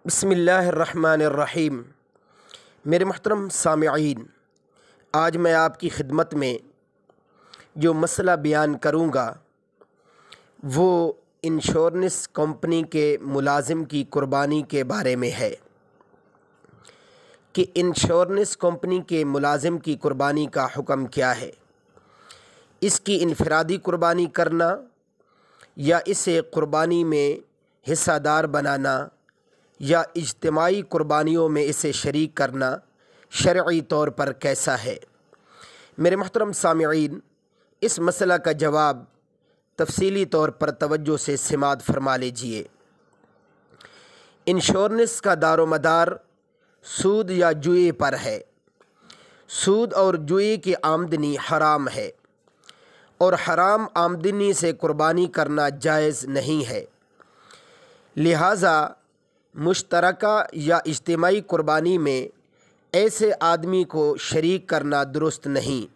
بسم اللہ الرحمن الرحیم۔ میرے محترم سامعین، آج میں آپ کی خدمت میں جو مسئلہ بیان کروں گا وہ انشورنس کمپنی کے ملازم کی قربانی کے بارے میں ہے کہ انشورنس کمپنی کے ملازم کی قربانی کا حکم کیا ہے۔ اس کی انفرادی قربانی کرنا یا اسے قربانی میں حصہ دار بنانا یا اجتماعی قربانیوں میں اسے شریک کرنا شرعی طور پر کیسا ہے؟ میرے محترم سامعین، اس مسئلہ کا جواب تفصیلی طور پر توجہ سے سماعت فرما لیجئے۔ انشورنس کا دار و مدار سود یا جوئے پر ہے۔ سود اور جوئے کی آمدنی حرام ہے اور حرام آمدنی سے قربانی کرنا جائز نہیں ہے، لہٰذا مشترکہ یا اجتماعی قربانی میں ایسے آدمی کو شریک کرنا درست نہیں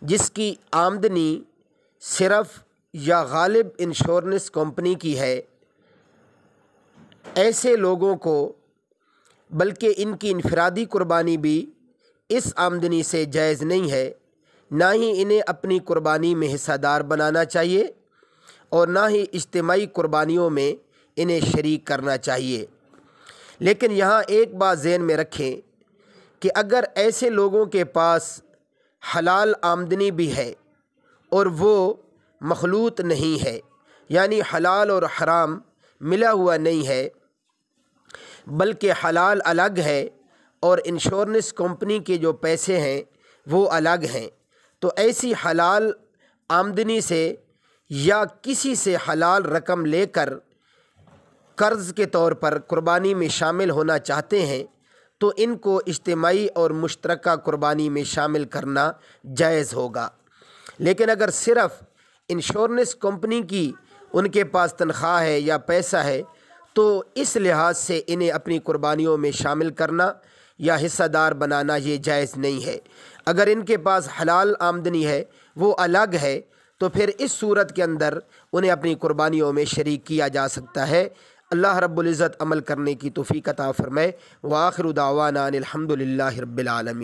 جس کی آمدنی صرف یا غالب انشورنس کمپنی کی ہے۔ ایسے لوگوں کو بلکہ ان کی انفرادی قربانی بھی اس آمدنی سے جائز نہیں ہے، نہ ہی انہیں اپنی قربانی میں حصہ دار بنانا چاہیے اور نہ ہی اجتماعی قربانیوں میں انہیں شریک کرنا چاہیے۔ لیکن یہاں ایک بات ذہن میں رکھیں کہ اگر ایسے لوگوں کے پاس حلال آمدنی بھی ہے اور وہ مخلوط نہیں ہے، یعنی حلال اور حرام ملا ہوا نہیں ہے بلکہ حلال الگ ہے اور انشورنس کمپنی کے جو پیسے ہیں وہ الگ ہیں، تو ایسی حلال آمدنی سے یا کسی سے حلال رقم لے کر قرض کے طور پر قربانی میں شامل ہونا چاہتے ہیں تو ان کو اجتماعی اور مشترکہ قربانی میں شامل کرنا جائز ہوگا۔ لیکن اگر صرف انشورنس کمپنی کی ان کے پاس تنخواہ ہے یا پیسہ ہے تو اس لحاظ سے انہیں اپنی قربانیوں میں شامل کرنا یا حصہ دار بنانا یہ جائز نہیں ہے۔ اگر ان کے پاس حلال آمدنی ہے، وہ الگ ہے، تو پھر اس صورت کے اندر انہیں اپنی قربانیوں میں شریک کیا جا سکتا ہے۔ اللہ رب العزت عمل کرنے کی توفیق عطا فرمائے۔ وآخر دعوانا ان الحمد للہ رب العالمین۔